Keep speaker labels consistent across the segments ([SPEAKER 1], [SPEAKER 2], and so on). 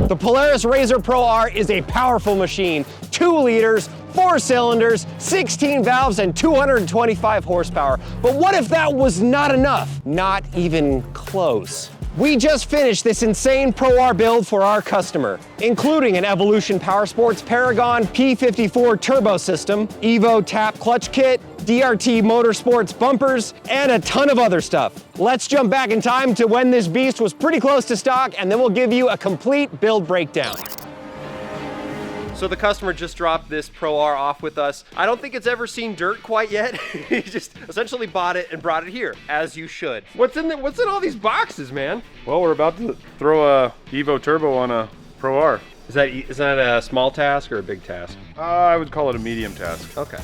[SPEAKER 1] The Polaris RZR Pro R is a powerful machine. 2 liters, 4 cylinders, 16 valves, and 225 horsepower. But what if that was not enough? Not even close. We just finished this insane Pro R build for our customer, including an Evolution Powersports Paragon P54 turbo system, EVO tap clutch kit, DRT Motorsports bumpers, and a ton of other stuff. Let's jump back in time to when this beast was pretty close to stock, and then we'll give you a complete build breakdown. So the customer just dropped this Pro R off with us. I don't think it's ever seen dirt quite yet. He just essentially bought it and brought it here, as you should. What's in all these boxes, man?
[SPEAKER 2] Well, we're about to throw a EVO Turbo on a Pro R.
[SPEAKER 1] Is that a small task or a big task?
[SPEAKER 2] I would call it a medium task.
[SPEAKER 1] Okay.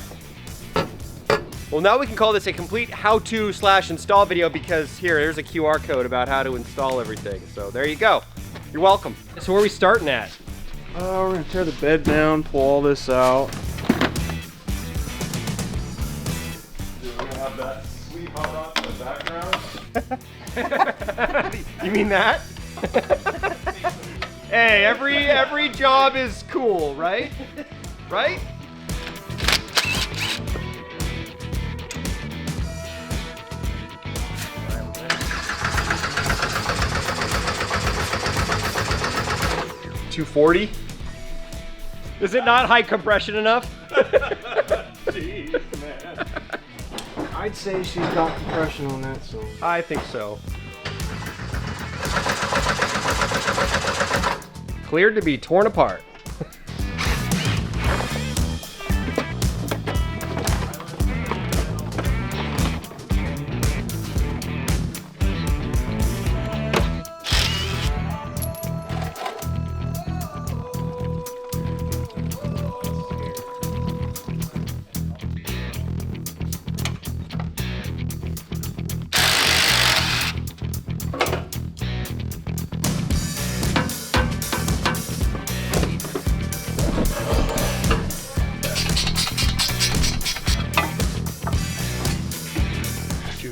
[SPEAKER 1] Well, now we can call this a complete how-to/install video because here's a QR code about how to install everything. So there you go. You're welcome. So where are we starting at?
[SPEAKER 2] We're gonna tear the bed down, pull all this out. We're gonna have that sweet hot rod in the background.
[SPEAKER 1] You mean that? Hey, every job is cool, right? Right? $240? Is it not high compression enough?
[SPEAKER 2] Jeez, man.
[SPEAKER 3] I'd say she's got compression on that, so.
[SPEAKER 1] I think so. Cleared to be torn apart.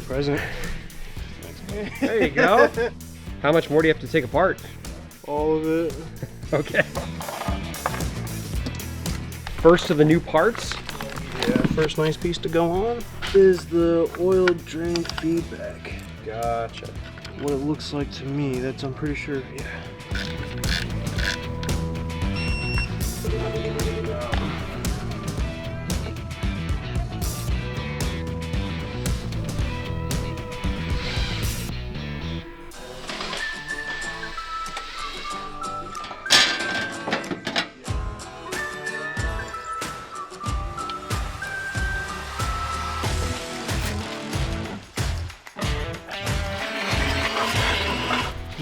[SPEAKER 3] Present.
[SPEAKER 1] There you go. How much more do you have to take apart?
[SPEAKER 3] All of it.
[SPEAKER 1] Okay. First of the new parts.
[SPEAKER 3] Yeah, first nice piece to go on is the oil drain feedback.
[SPEAKER 1] Gotcha.
[SPEAKER 3] What it looks like to me, that's I'm pretty sure, yeah.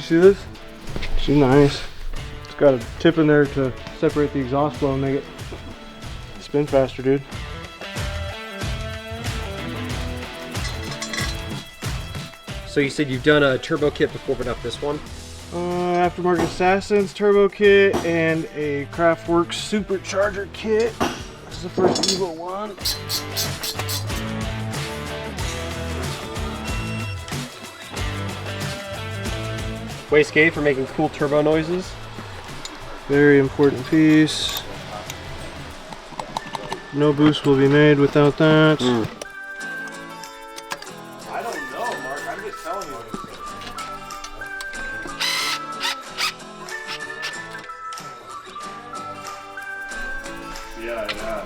[SPEAKER 3] See this? She's nice. It's got a tip in there to separate the exhaust flow and make it spin faster, dude.
[SPEAKER 1] So you said you've done a turbo kit before, but not this one?
[SPEAKER 3] Aftermarket Assassin's turbo kit and a Craftworks Supercharger kit. This is the first EVO one.
[SPEAKER 1] Wastegate for making cool turbo noises.
[SPEAKER 3] Very important piece. No boost will be made without that.
[SPEAKER 2] I don't know, Mark. I'm just telling you what it says. Yeah, it has.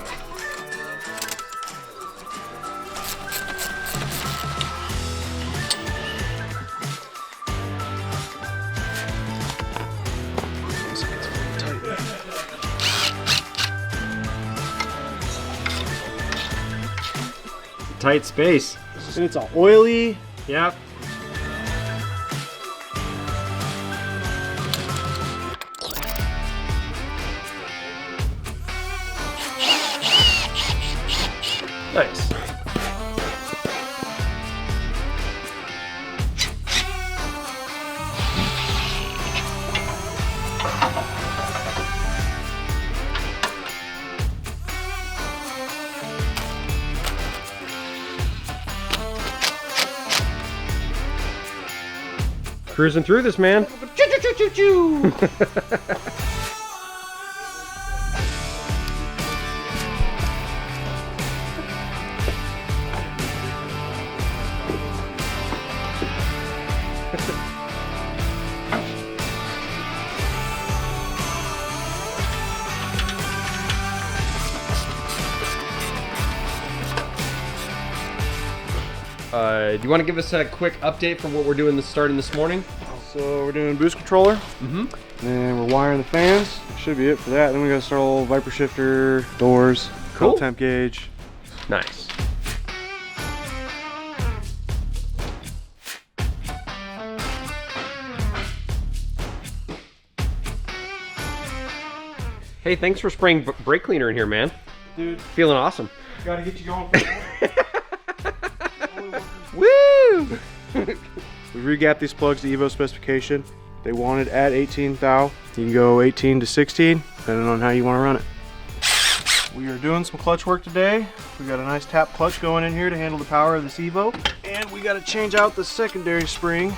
[SPEAKER 1] Tight space.
[SPEAKER 3] And it's a oily.
[SPEAKER 1] Yep. Nice. Cruising through this, man. Choo-choo-choo-choo-choo. Do you want to give us a quick update from what we're doing starting this morning?
[SPEAKER 3] So we're doing boost controller, and then we're wiring the fans. Should be it for that. Then we got to start a little viper shifter, doors,
[SPEAKER 1] Cool.
[SPEAKER 3] temp gauge.
[SPEAKER 1] Nice. Hey, thanks for spraying brake cleaner in here, man.
[SPEAKER 3] Dude,
[SPEAKER 1] Feeling awesome.
[SPEAKER 3] gotta get you going.
[SPEAKER 1] Woo!
[SPEAKER 3] We regapped these plugs to EVO specification. They wanted at 18 thou. You can go 18 to 16, depending on how you want to run it. We are doing some clutch work today. We got a nice tap clutch going in here to handle the power of this EVO. And we got to change out the secondary spring.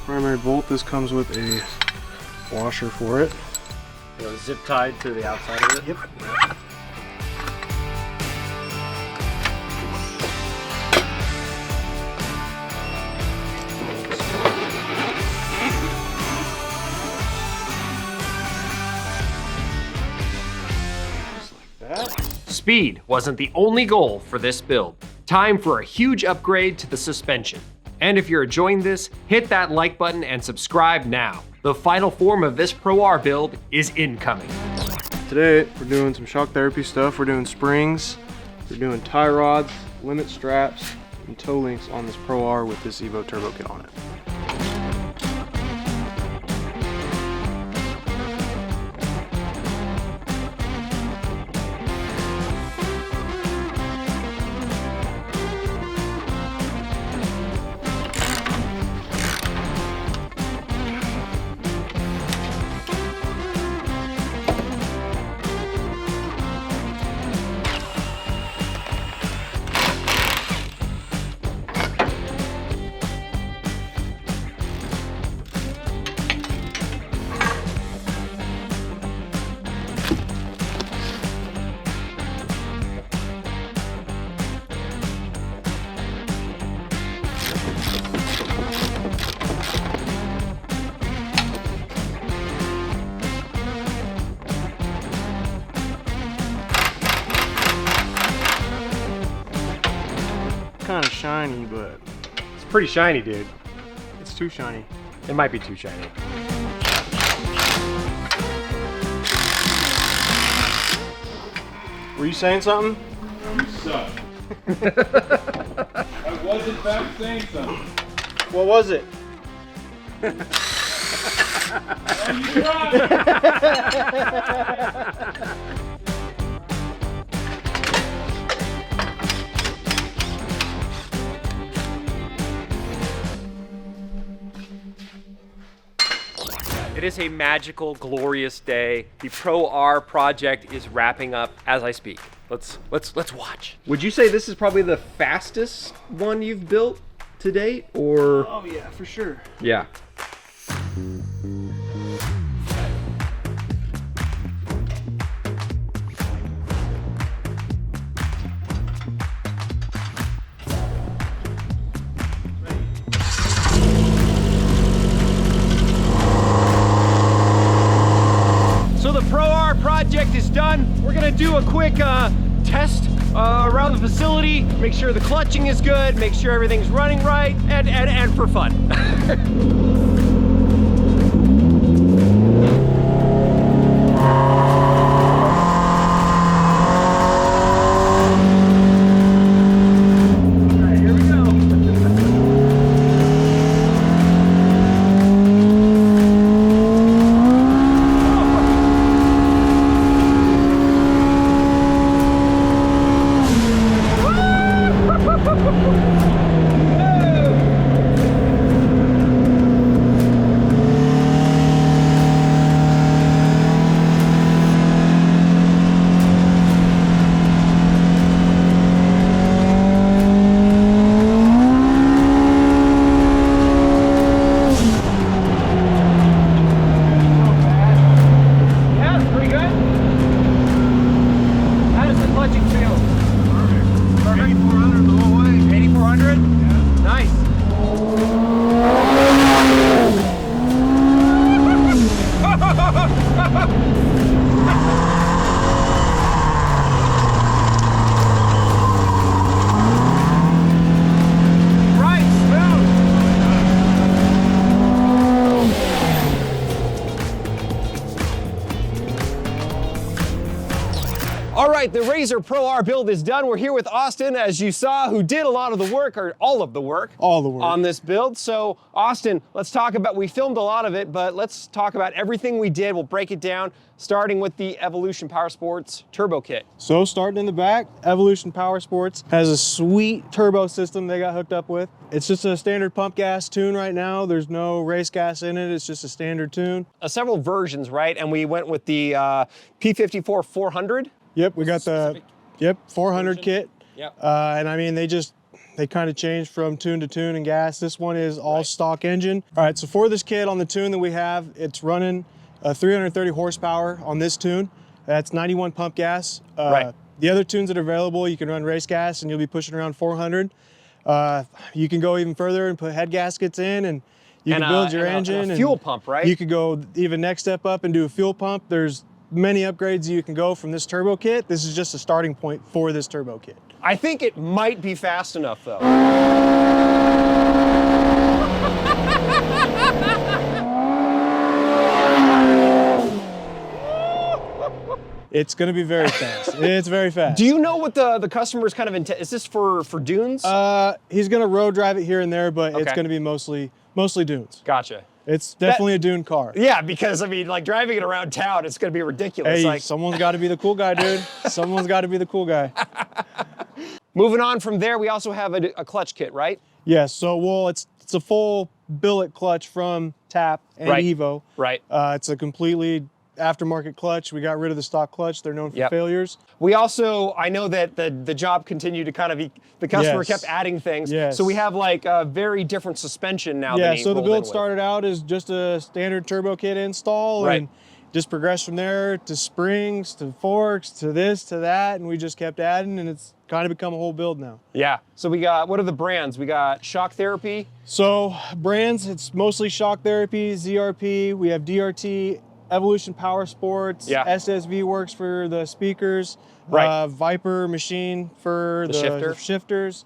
[SPEAKER 3] Primary bolt, this comes with a washer for it.
[SPEAKER 4] Zip tied to the outside of it?
[SPEAKER 3] Yep.
[SPEAKER 1] Speed wasn't the only goal for this build. Time for a huge upgrade to the suspension. And if you're enjoying this, hit that like button and subscribe now. The final form of this Pro R build is incoming.
[SPEAKER 3] Today, we're doing some shock therapy stuff. We're doing springs, we're doing tie rods, limit straps, and toe links on this Pro R with this EVO Turbo kit on it. Kind of shiny, but
[SPEAKER 1] It's pretty shiny, dude.
[SPEAKER 3] it's too shiny.
[SPEAKER 1] It might be too shiny.
[SPEAKER 3] Were you saying something?
[SPEAKER 2] You suck. I was in fact saying something.
[SPEAKER 3] What was it?
[SPEAKER 2] And you tried.
[SPEAKER 1] It is a magical, glorious day. The Pro R project is wrapping up as I speak. Let's watch. Would you say this is probably the fastest one you've built to date, or?
[SPEAKER 3] Oh yeah, for sure.
[SPEAKER 1] Yeah. So the Pro R project is done. We're gonna do a quick test around the facility, make sure the clutching is good, make sure everything's running right, and for fun.
[SPEAKER 2] 8400 the whole way.
[SPEAKER 1] 8400?
[SPEAKER 2] Yeah.
[SPEAKER 1] Nice. Right, smooth. All right, the RZR Pro R build is done. We're here with Austin, as you saw, who did a lot of the work, or all of the work.
[SPEAKER 3] All the work.
[SPEAKER 1] On this build. So, Austin, let's talk about, we filmed a lot of it, but let's talk about everything we did. We'll break it down, starting with the Evolution Powersports Turbo Kit.
[SPEAKER 3] So starting in the back, Evolution Powersports has a sweet turbo system they got hooked up with. It's just a standard pump gas tune right now. There's no race gas in it. It's just a standard tune.
[SPEAKER 1] Several versions, right? And we went with the P54 400.
[SPEAKER 3] Yep, we got the 400 kit.
[SPEAKER 1] Yep.
[SPEAKER 3] And I mean, they kind of changed from tune to tune and gas. This one is all stock engine. All right, so for this kit on the tune that we have, it's running 330 horsepower on this tune. That's 91 pump gas.
[SPEAKER 1] Right.
[SPEAKER 3] The other tunes that are available, you can run race gas and you'll be pushing around 400. You can go even further and put head gaskets in, and you can build your engine.
[SPEAKER 1] A fuel pump, right?
[SPEAKER 3] You could go even next step up and do a fuel pump. There's many upgrades you can go from this turbo kit. This is just a starting point for this turbo kit.
[SPEAKER 1] I think it might be fast enough, though.
[SPEAKER 3] It's going to be very fast. It's very fast.
[SPEAKER 1] Do you know what the customer's kind of intent? Is this for dunes?
[SPEAKER 3] He's going to road drive it here and there, but it's
[SPEAKER 1] Okay.
[SPEAKER 3] going to be mostly dunes.
[SPEAKER 1] Gotcha.
[SPEAKER 3] It's definitely a dune car.
[SPEAKER 1] Yeah, because I mean, like driving it around town, it's going to be ridiculous.
[SPEAKER 3] Hey,
[SPEAKER 1] Like,
[SPEAKER 3] someone's got to be the cool guy, dude. Someone's got to be the cool guy.
[SPEAKER 1] moving on from there, we also have a clutch kit, right?
[SPEAKER 3] Yes. So, well, it's a full billet clutch from TAP and
[SPEAKER 1] Right.
[SPEAKER 3] EVO.
[SPEAKER 1] Right.
[SPEAKER 3] It's a completely aftermarket clutch. We got rid of the stock clutch. They're known for failures.
[SPEAKER 1] We also, I know that the job continued to kind of, the customer
[SPEAKER 3] Yes.
[SPEAKER 1] kept adding things.
[SPEAKER 3] Yes.
[SPEAKER 1] So we have like a very different suspension now.
[SPEAKER 3] Yeah,
[SPEAKER 1] than he
[SPEAKER 3] so the
[SPEAKER 1] rolled in
[SPEAKER 3] build
[SPEAKER 1] with.
[SPEAKER 3] started out as just a standard turbo kit install,
[SPEAKER 1] Right.
[SPEAKER 3] and just progressed from there to springs, to forks, to this, to that, and we just kept adding, and it's kind of become a whole build now.
[SPEAKER 1] Yeah. So we got, what are the brands? We got Shock Therapy.
[SPEAKER 3] So brands, it's mostly Shock Therapy, ZRP, we have DRT, Evolution Powersports,
[SPEAKER 1] Yeah.
[SPEAKER 3] SSV works for the speakers,
[SPEAKER 1] Right.
[SPEAKER 3] Viper machine for
[SPEAKER 1] The
[SPEAKER 3] the
[SPEAKER 1] shifter.
[SPEAKER 3] shifters.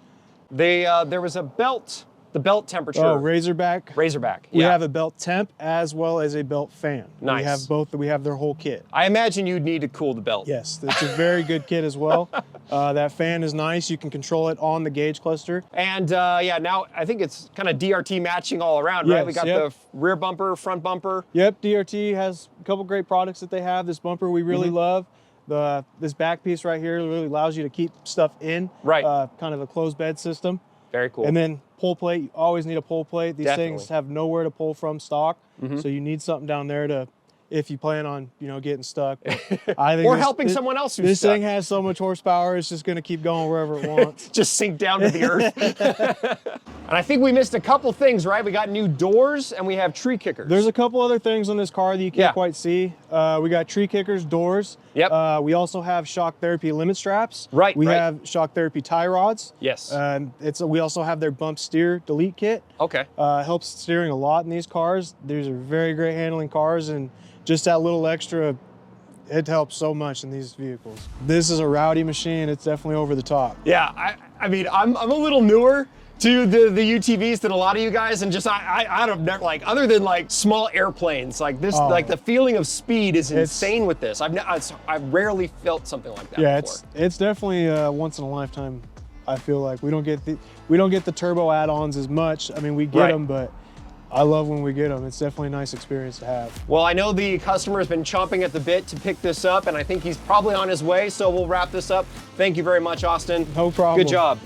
[SPEAKER 1] There was a belt, the belt temperature.
[SPEAKER 3] Oh, Razorback.
[SPEAKER 1] Razorback.
[SPEAKER 3] We
[SPEAKER 1] yeah.
[SPEAKER 3] have a belt temp as well as a belt fan.
[SPEAKER 1] Nice.
[SPEAKER 3] We have both, we have their whole kit.
[SPEAKER 1] I imagine you'd need to cool the belt.
[SPEAKER 3] Yes, it's a very good kit as well. That fan is nice. You can control it on the gauge cluster.
[SPEAKER 1] And yeah, now I think it's kind of DRT matching all around, right?
[SPEAKER 3] Yes,
[SPEAKER 1] We got
[SPEAKER 3] yep.
[SPEAKER 1] the rear bumper, front bumper.
[SPEAKER 3] Yep, DRT has a couple great products that they have. This bumper we really love. This back piece right here really allows you to keep stuff in.
[SPEAKER 1] Right.
[SPEAKER 3] Kind of a closed bed system.
[SPEAKER 1] Very cool.
[SPEAKER 3] And then pull plate, you always need a pull plate. These
[SPEAKER 1] Definitely.
[SPEAKER 3] things have nowhere to pull from stock. So you need something down there to, if you plan on, getting stuck. I think
[SPEAKER 1] or helping someone else who's
[SPEAKER 3] This
[SPEAKER 1] stuck.
[SPEAKER 3] thing has so much horsepower, it's just gonna keep going wherever it wants.
[SPEAKER 1] Just sink down to the earth. And I think we missed a couple things, right? We got new doors and we have tree kickers.
[SPEAKER 3] There's a couple other things on this car that you can't
[SPEAKER 1] Yeah.
[SPEAKER 3] quite see. We got tree kickers, doors.
[SPEAKER 1] Yep.
[SPEAKER 3] We also have Shock Therapy limit straps.
[SPEAKER 1] Right,
[SPEAKER 3] We
[SPEAKER 1] right.
[SPEAKER 3] have Shock Therapy tie rods.
[SPEAKER 1] Yes.
[SPEAKER 3] We also have their bump steer delete kit.
[SPEAKER 1] Okay.
[SPEAKER 3] Helps steering a lot in these cars. These are very great handling cars, and just that little extra, it helps so much in these vehicles. This is a rowdy machine. It's definitely over the top.
[SPEAKER 1] Yeah, I mean, I'm a little newer to the UTVs than a lot of you guys, and just I don't know, like, other than like small airplanes, like this, like the feeling of speed is insane with this. I've rarely felt something like that.
[SPEAKER 3] Yeah,
[SPEAKER 1] before.
[SPEAKER 3] it's definitely once in a lifetime. I feel like we don't get the turbo add-ons as much. I mean, we get
[SPEAKER 1] Right.
[SPEAKER 3] them, but I love when we get them. It's definitely a nice experience to have.
[SPEAKER 1] Well, I know the customer has been chomping at the bit to pick this up, and I think he's probably on his way, so we'll wrap this up. Thank you very much, Austin.
[SPEAKER 3] No problem.
[SPEAKER 1] Good job.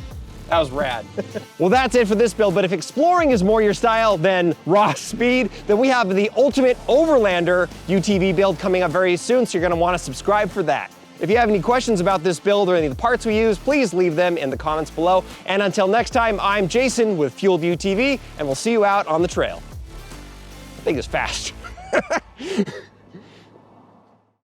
[SPEAKER 1] That was rad. Well, that's it for this build, but if exploring is more your style than raw speed, then we have the ultimate Overlander UTV build coming up very soon, so you're gonna wanna subscribe for that. If you have any questions about this build or any of the parts we use, please leave them in the comments below. And until next time, I'm Jason with Fueled UTV, and we'll see you out on the trail. I think it's fast.